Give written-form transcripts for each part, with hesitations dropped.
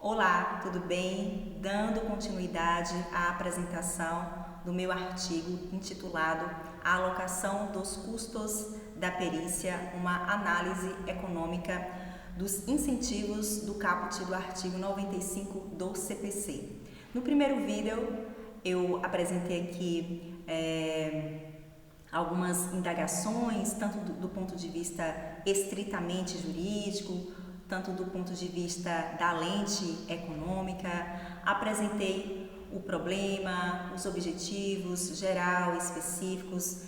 Olá, tudo bem? Dando continuidade à apresentação do meu artigo intitulado A Alocação dos Custos da Perícia, uma análise econômica dos incentivos do caput do artigo 95 do CPC. No primeiro vídeo eu apresentei aqui algumas indagações, tanto do ponto de vista estritamente jurídico, tanto do ponto de vista da lente econômica. Apresentei o problema, os objetivos geral, específicos,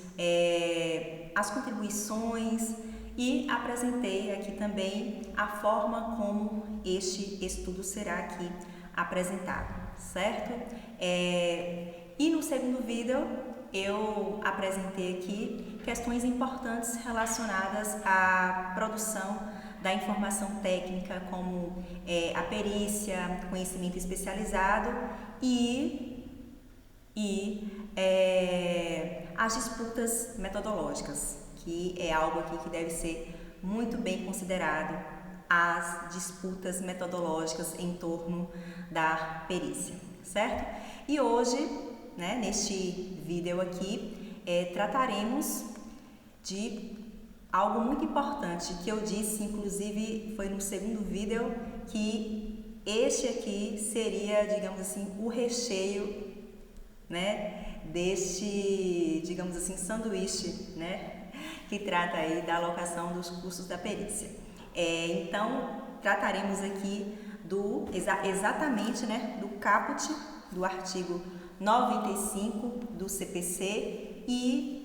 as contribuições e apresentei aqui também a forma como este estudo será aqui apresentado, certo? E no segundo vídeo eu apresentei aqui questões importantes relacionadas à produção da informação técnica, como a perícia, conhecimento especializado e as disputas metodológicas, que é algo aqui que deve ser muito bem considerado, as disputas metodológicas em torno da perícia, certo? E hoje, neste vídeo aqui, trataremos de algo muito importante que eu disse, inclusive foi no segundo vídeo, que este aqui seria, digamos assim, o recheio, deste, digamos assim, sanduíche, que trata aí da alocação dos custos da perícia. Então, trataremos aqui exatamente do caput do artigo 95 do CPC e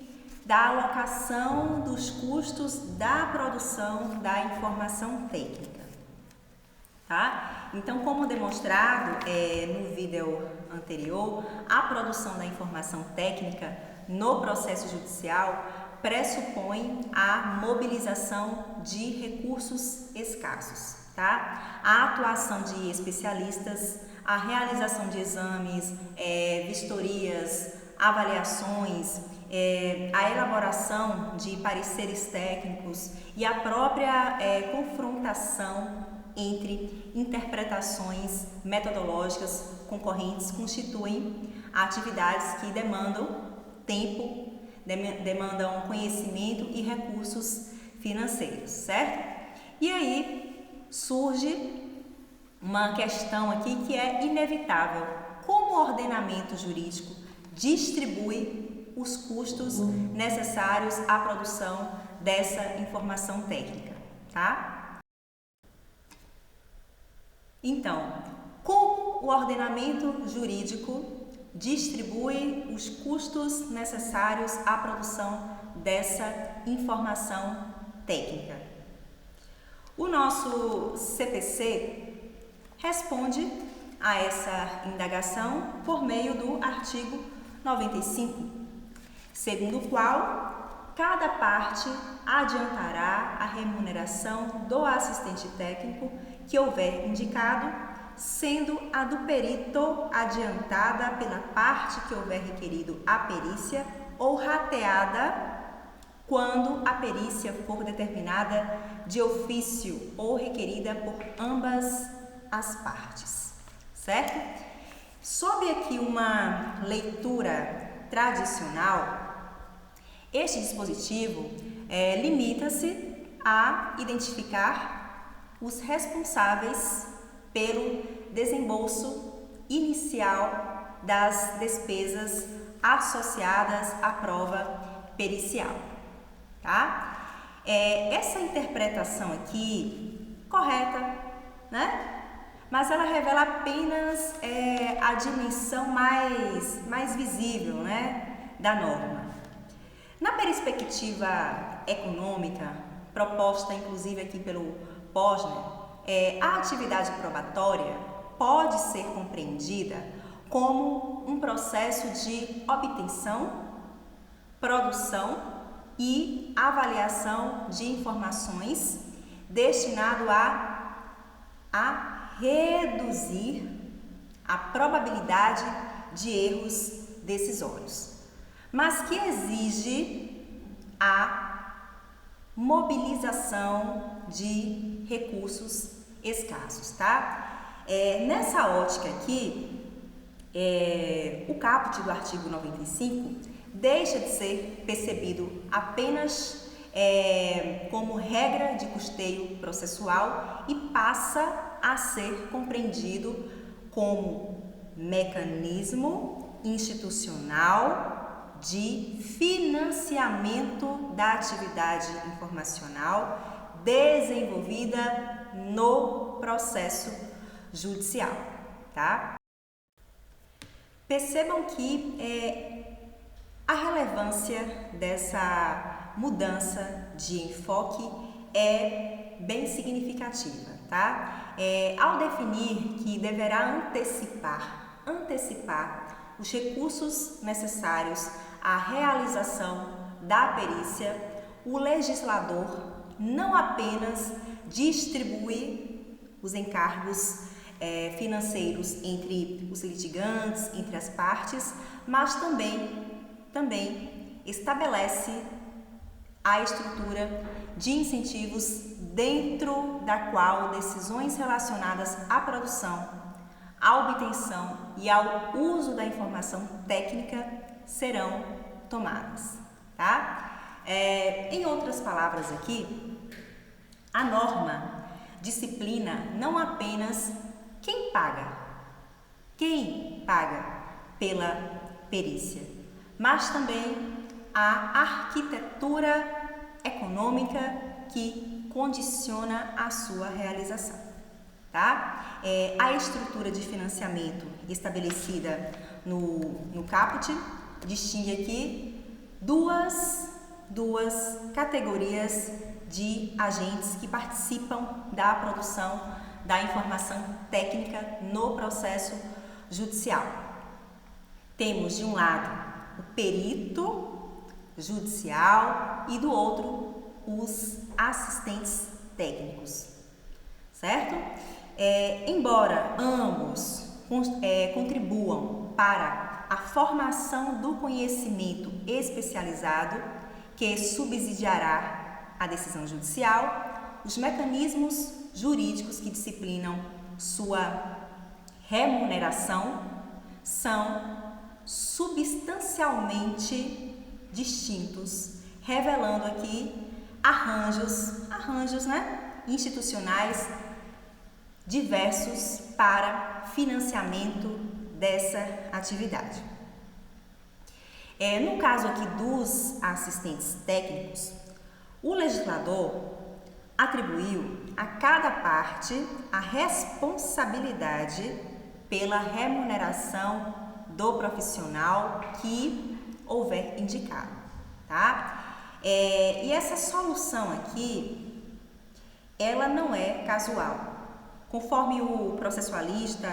da alocação dos custos da produção da informação técnica, tá? Então, como demonstrado no vídeo anterior, a produção da informação técnica no processo judicial pressupõe a mobilização de recursos escassos, tá? A atuação de especialistas, a realização de exames, vistorias, avaliações, a elaboração de pareceres técnicos e a própria confrontação entre interpretações metodológicas concorrentes constituem atividades que demandam tempo, demandam conhecimento e recursos financeiros, certo? E aí surge uma questão aqui que é inevitável: como o ordenamento jurídico distribui os custos necessários à produção dessa informação técnica, tá? Então, como o ordenamento jurídico distribui os custos necessários à produção dessa informação técnica? O nosso CPC responde a essa indagação por meio do artigo 95, segundo o qual cada parte adiantará a remuneração do assistente técnico que houver indicado, sendo a do perito adiantada pela parte que houver requerido a perícia ou rateada quando a perícia for determinada de ofício ou requerida por ambas as partes, certo? Sob aqui uma leitura tradicional, este dispositivo limita-se a identificar os responsáveis pelo desembolso inicial das despesas associadas à prova pericial, tá? Essa interpretação aqui, correta, mas ela revela apenas a dimensão mais visível, da norma. Na perspectiva econômica, proposta inclusive aqui pelo Posner, a atividade probatória pode ser compreendida como um processo de obtenção, produção e avaliação de informações destinado a reduzir a probabilidade de erros decisórios, mas que exige a mobilização de recursos escassos, tá? Nessa ótica aqui, o caput do artigo 95 deixa de ser percebido apenas como regra de custeio processual e passa a ser compreendido como mecanismo institucional de financiamento da atividade informacional desenvolvida no processo judicial, tá? Percebam que a relevância dessa mudança de enfoque é bem significativa, tá? Ao definir que deverá antecipar os recursos necessários à realização da perícia, o legislador não apenas distribui os encargos financeiros entre os litigantes, entre as partes, mas também estabelece a estrutura de incentivos dentro da qual decisões relacionadas à produção, à obtenção e ao uso da informação técnica serão tomadas, tá? Em outras palavras aqui, a norma disciplina não apenas quem paga pela perícia, mas também a arquitetura econômica que condiciona a sua realização, tá? A estrutura de financiamento estabelecida no caput distingue aqui duas categorias de agentes que participam da produção da informação técnica no processo judicial. Temos de um lado o perito judicial e do outro os assistentes técnicos, certo? Embora ambos contribuam para a formação do conhecimento especializado que subsidiará a decisão judicial, os mecanismos jurídicos que disciplinam sua remuneração são substancialmente distintos, revelando aqui arranjos, institucionais diversos para financiamento dessa atividade. No caso aqui dos assistentes técnicos, o legislador atribuiu a cada parte a responsabilidade pela remuneração do profissional que houver indicado, tá? E essa solução aqui, ela não é casual. Conforme o processualista,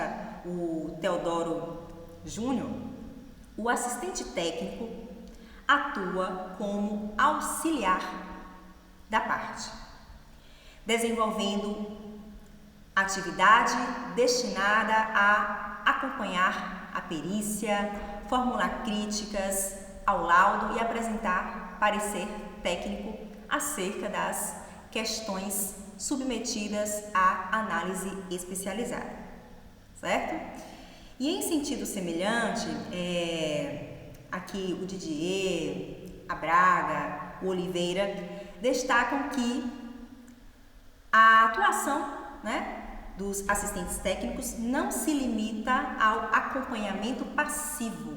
o Teodoro Júnior, o assistente técnico atua como auxiliar da parte, desenvolvendo atividade destinada a acompanhar a perícia, formular críticas ao laudo e apresentar parecer técnico acerca das questões submetidas à análise especializada, certo? E em sentido semelhante, aqui o Didier, a Braga, o Oliveira destacam que a atuação, dos assistentes técnicos não se limita ao acompanhamento passivo,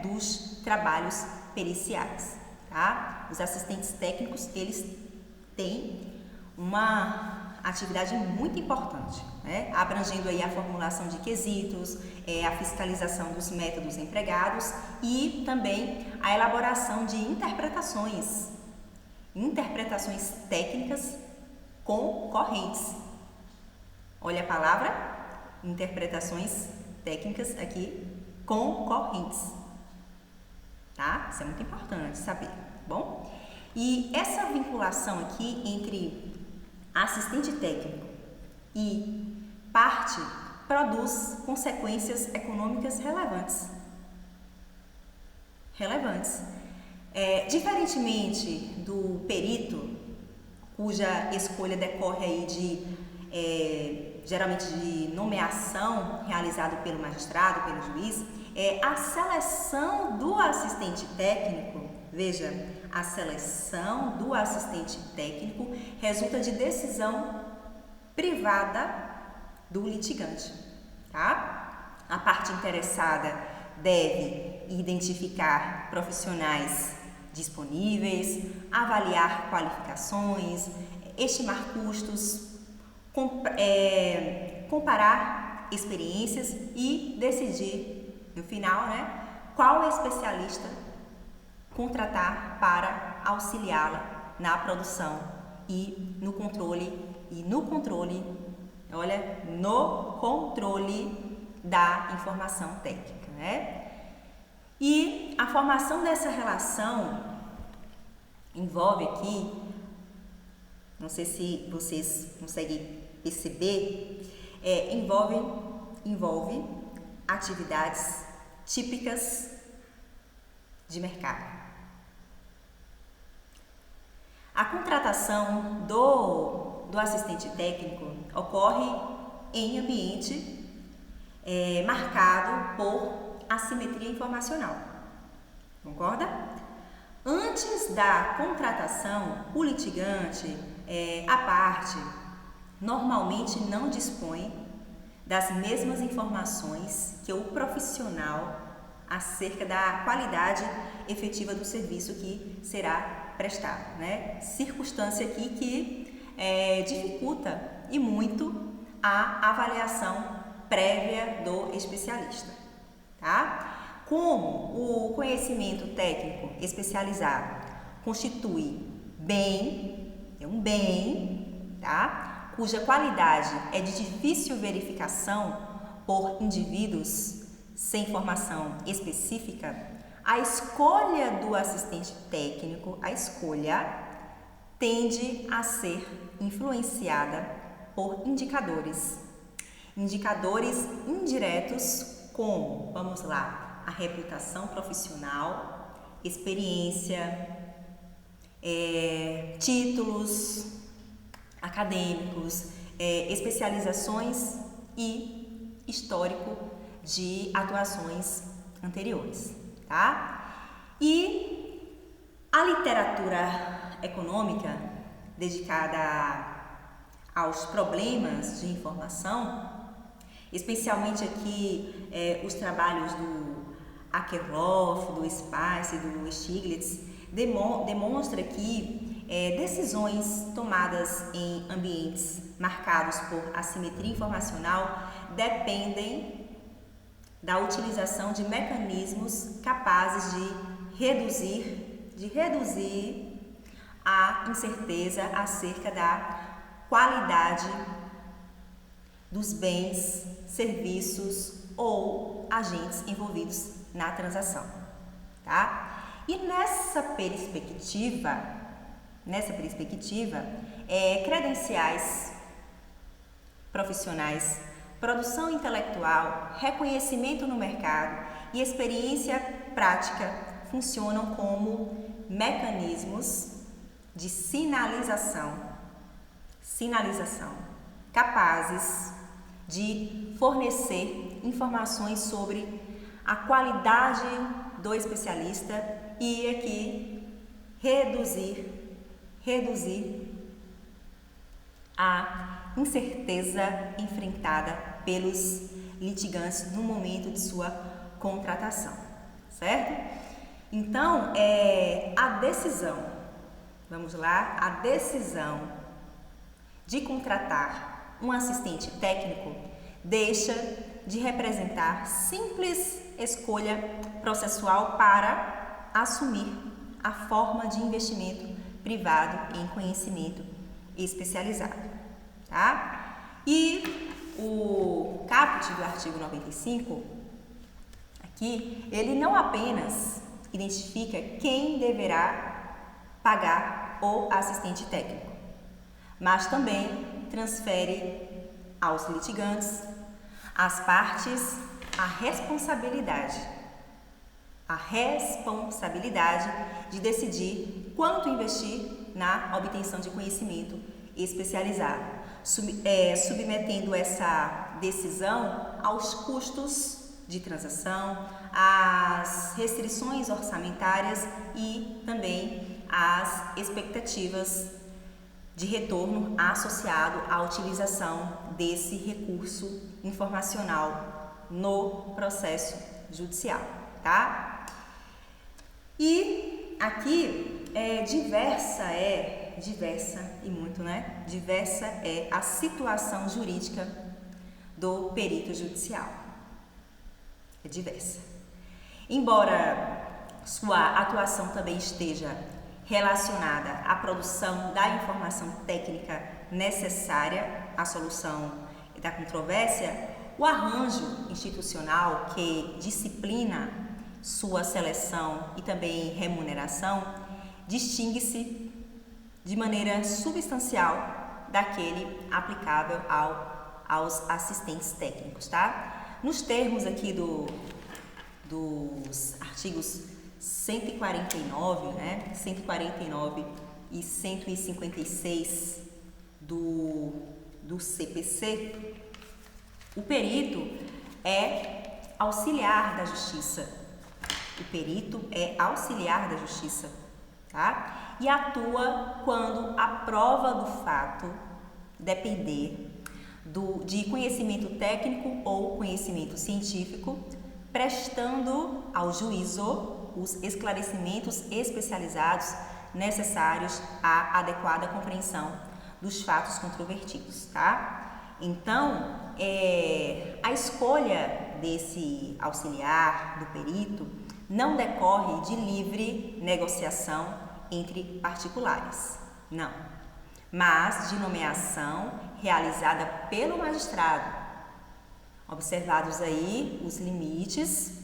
dos trabalhos periciais, tá? Os assistentes técnicos, eles têm uma atividade muito importante, abrangendo aí a formulação de quesitos, a fiscalização dos métodos empregados e também a elaboração de interpretações técnicas concorrentes. Olha a palavra, interpretações técnicas aqui, concorrentes, tá? Isso é muito importante saber, bom? E essa vinculação aqui entre assistente técnico e parte produz consequências econômicas relevantes. Diferentemente do perito, cuja escolha decorre aí de geralmente de nomeação realizado pelo magistrado, pelo juiz, é a seleção do assistente técnico. Veja, a seleção do assistente técnico resulta de decisão privada do litigante, tá? A parte interessada deve identificar profissionais disponíveis, avaliar qualificações, estimar custos, comparar experiências e decidir, no final, qual especialista contratar para auxiliá-la na produção e no controle da informação técnica, E a formação dessa relação envolve aqui, não sei se vocês conseguem perceber, envolve atividades típicas de mercado. A contratação do assistente técnico ocorre em ambiente marcado por assimetria informacional. Concorda? Antes da contratação, o litigante, a parte, normalmente não dispõe das mesmas informações que o profissional acerca da qualidade efetiva do serviço que será prestado, Circunstância aqui que dificulta e muito a avaliação prévia do especialista, tá? Como o conhecimento técnico especializado constitui um bem, tá? Cuja qualidade é de difícil verificação por indivíduos sem formação específica, a escolha do assistente técnico, tende a ser influenciada por indicadores indiretos como, vamos lá, a reputação profissional, experiência, títulos acadêmicos, especializações e histórico de atuações anteriores, tá? E a literatura econômica dedicada aos problemas de informação, especialmente aqui os trabalhos do Akerlof, do Spice, do Stiglitz, demonstra que decisões tomadas em ambientes marcados por assimetria informacional dependem da utilização de mecanismos capazes de reduzir a incerteza acerca da qualidade dos bens, serviços ou agentes envolvidos na transação, tá? E nessa perspectiva, credenciais profissionais, produção intelectual, reconhecimento no mercado e experiência prática funcionam como mecanismos de sinalização capazes de fornecer informações sobre a qualidade do especialista e aqui reduzir a incerteza enfrentada pelos litigantes no momento de sua contratação, certo? Então, a decisão de contratar um assistente técnico deixa de representar simples escolha processual para assumir a forma de investimento privado em conhecimento especializado, tá? E o caput do artigo 95, aqui, ele não apenas identifica quem deverá pagar o assistente técnico, mas também transfere aos litigantes, às partes, a responsabilidade de decidir quanto investir na obtenção de conhecimento especializado. submetendo essa decisão aos custos de transação, às restrições orçamentárias e também às expectativas de retorno associado à utilização desse recurso informacional no processo judicial, tá? E aqui diversa e muito, né? Diversa é a situação jurídica do perito judicial. É diversa. Embora sua atuação também esteja relacionada à produção da informação técnica necessária à solução da controvérsia, o arranjo institucional que disciplina sua seleção e também remuneração distingue-se de maneira substancial daquele aplicável aos assistentes técnicos, tá? Nos termos aqui dos artigos 149, né? 149 e 156 do CPC, o perito é auxiliar da justiça. O perito é auxiliar da justiça, tá? E atua quando a prova do fato depender de conhecimento técnico ou conhecimento científico, prestando ao juízo os esclarecimentos especializados necessários à adequada compreensão dos fatos controvertidos, tá? Então, a escolha desse auxiliar, do perito, não decorre de livre negociação entre particulares, não, mas de nomeação realizada pelo magistrado, observados aí os limites,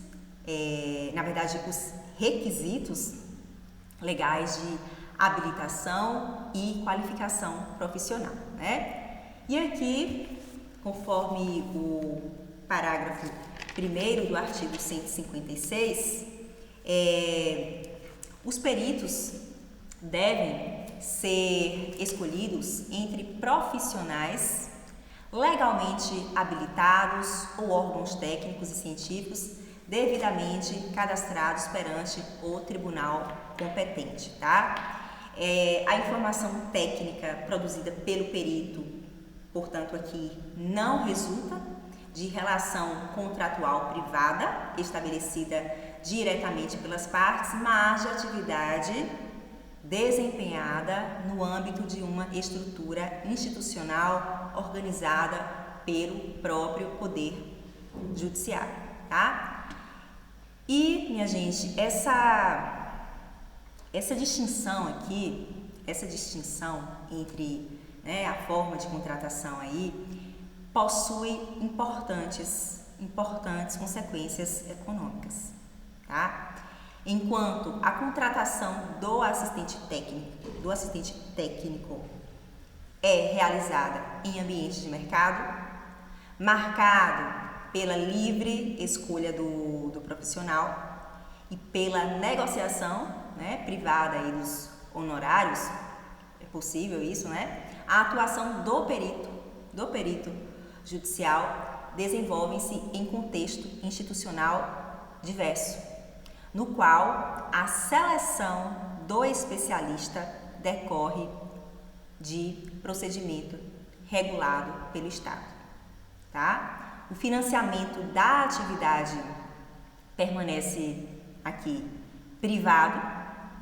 na verdade, os requisitos legais de habilitação e qualificação profissional, né? E aqui, conforme o parágrafo 1º do artigo 156, os peritos devem ser escolhidos entre profissionais legalmente habilitados ou órgãos técnicos e científicos devidamente cadastrados perante o tribunal competente, tá? A informação técnica produzida pelo perito, portanto, aqui não resulta de relação contratual privada estabelecida diretamente pelas partes, mas de atividade desempenhada no âmbito de uma estrutura institucional organizada pelo próprio Poder Judiciário, tá? E, minha gente, essa distinção aqui, essa distinção entre, né, a forma de contratação aí, possui importantes consequências econômicas, tá? Enquanto a contratação do assistente técnico é realizada em ambiente de mercado, marcado pela livre escolha do profissional e pela negociação, né, privada aí dos honorários, é possível isso, né? A atuação do perito judicial desenvolve-se em contexto institucional diverso, no qual a seleção do especialista decorre de procedimento regulado pelo Estado, tá? O financiamento da atividade permanece aqui privado,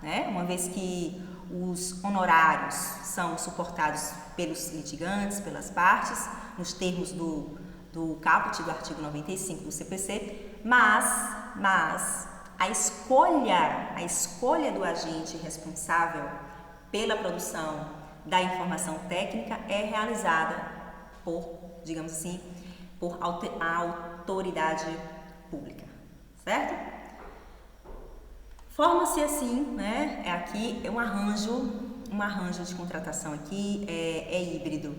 né? Uma vez que os honorários são suportados pelos litigantes, pelas partes, nos termos do caput do artigo 95 do CPC, mas a escolha do agente responsável pela produção da informação técnica é realizada por, digamos assim, por a autoridade pública, certo? Forma-se assim, né? Aqui é um arranjo de contratação aqui é híbrido.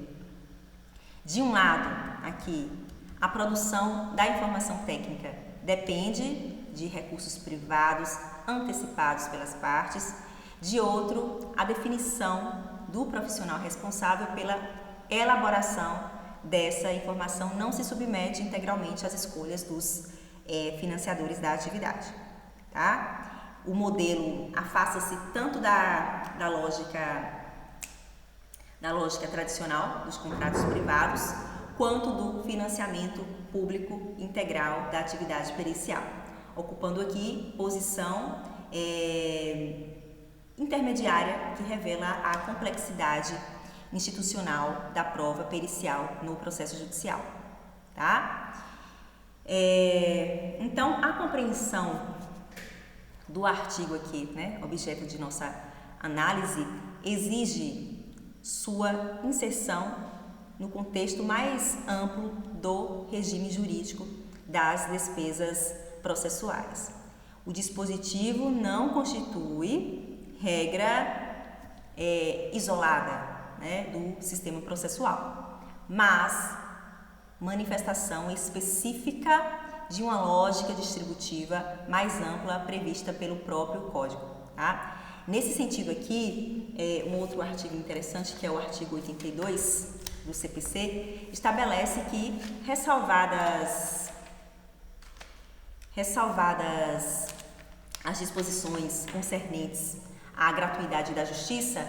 De um lado, aqui, a produção da informação técnica depende de recursos privados antecipados pelas partes. De outro, a definição do profissional responsável pela elaboração dessa informação não se submete integralmente às escolhas dos financiadores da atividade, tá? O modelo afasta-se tanto da lógica tradicional dos contratos privados, quanto do financiamento público integral da atividade pericial, ocupando aqui posição intermediária que revela a complexidade institucional da prova pericial no processo judicial, tá? Então, a compreensão do artigo aqui, né, objeto de nossa análise, exige sua inserção no contexto mais amplo do regime jurídico das despesas processuais. O dispositivo não constitui regra isolada, né, do sistema processual, mas manifestação específica de uma lógica distributiva mais ampla prevista pelo próprio Código, tá? Nesse sentido aqui, um outro artigo interessante, que é o artigo 82 do CPC, estabelece que, ressalvadas as disposições concernentes à gratuidade da justiça,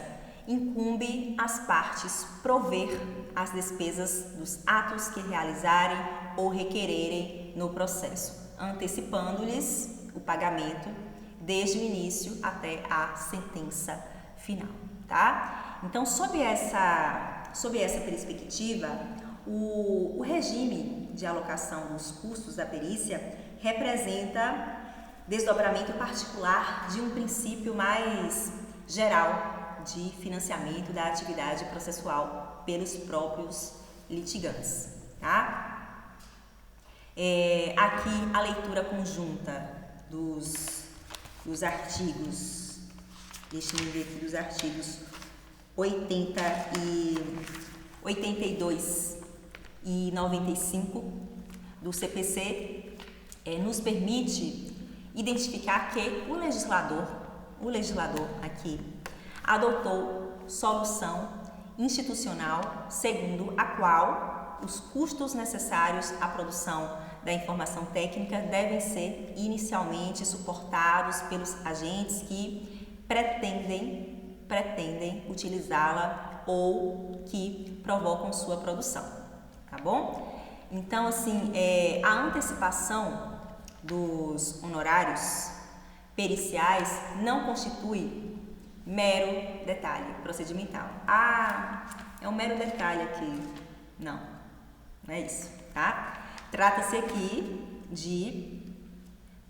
incumbe às partes prover as despesas dos atos que realizarem ou requererem no processo, antecipando-lhes o pagamento desde o início até a sentença final, tá? Então, sob essa perspectiva, o regime de alocação dos custos da perícia representa desdobramento particular de um princípio mais geral de financiamento da atividade processual pelos próprios litigantes, tá? Aqui a leitura conjunta dos artigos, deixa eu ver aqui, dos artigos 82 e 95 do CPC nos permite identificar que o legislador aqui adotou solução institucional segundo a qual os custos necessários à produção da informação técnica devem ser inicialmente suportados pelos agentes que pretendem utilizá-la ou que provocam sua produção, tá bom? Então, assim, a antecipação dos honorários periciais não constitui mero detalhe procedimental. É um mero detalhe aqui. Não é isso, tá? Trata-se aqui de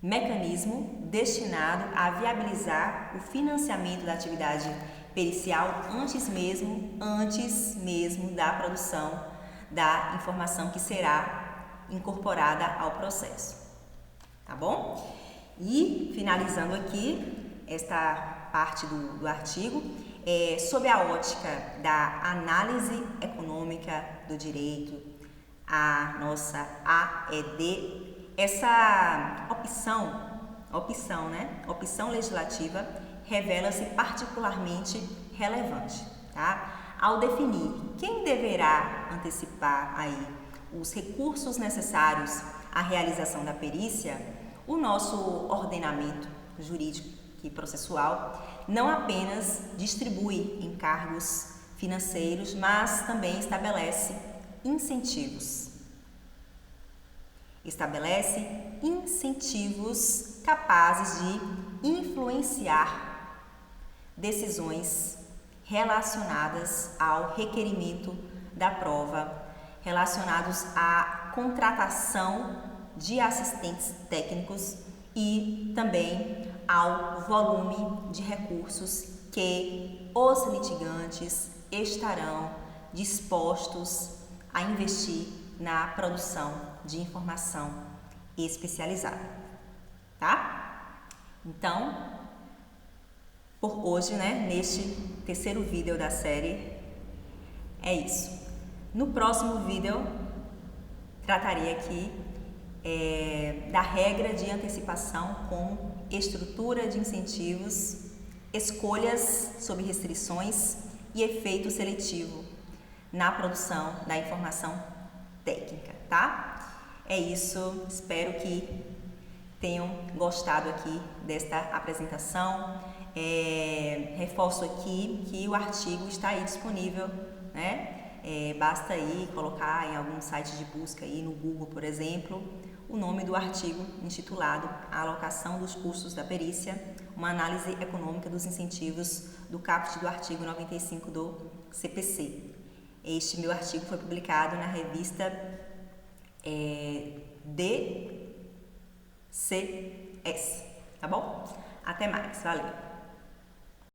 mecanismo destinado a viabilizar o financiamento da atividade pericial antes mesmo da produção da informação que será incorporada ao processo, tá bom? E finalizando aqui esta parte do artigo, sob a ótica da análise econômica do direito, a nossa AED, essa opção legislativa revela-se particularmente relevante, tá? Ao definir quem deverá antecipar aí os recursos necessários à realização da perícia, o nosso ordenamento jurídico e processual não apenas distribui encargos financeiros, mas também estabelece incentivos capazes de influenciar decisões relacionadas ao requerimento da prova, relacionados à contratação de assistentes técnicos e também ao volume de recursos que os litigantes estarão dispostos a investir na produção de informação especializada, tá? Então, por hoje, neste terceiro vídeo da série, é isso. No próximo vídeo, tratarei aqui da regra de antecipação como estrutura de incentivos, escolhas sob restrições e efeito seletivo na produção da informação técnica, tá? É isso, espero que tenham gostado aqui desta apresentação. Reforço aqui que o artigo está aí disponível, né? Basta aí colocar em algum site de busca aí no Google, por exemplo, o nome do artigo intitulado A Alocação dos Custos da Perícia, uma análise econômica dos incentivos do caput do artigo 95 do CPC. Este meu artigo foi publicado na revista DCS, tá bom? Até mais, valeu!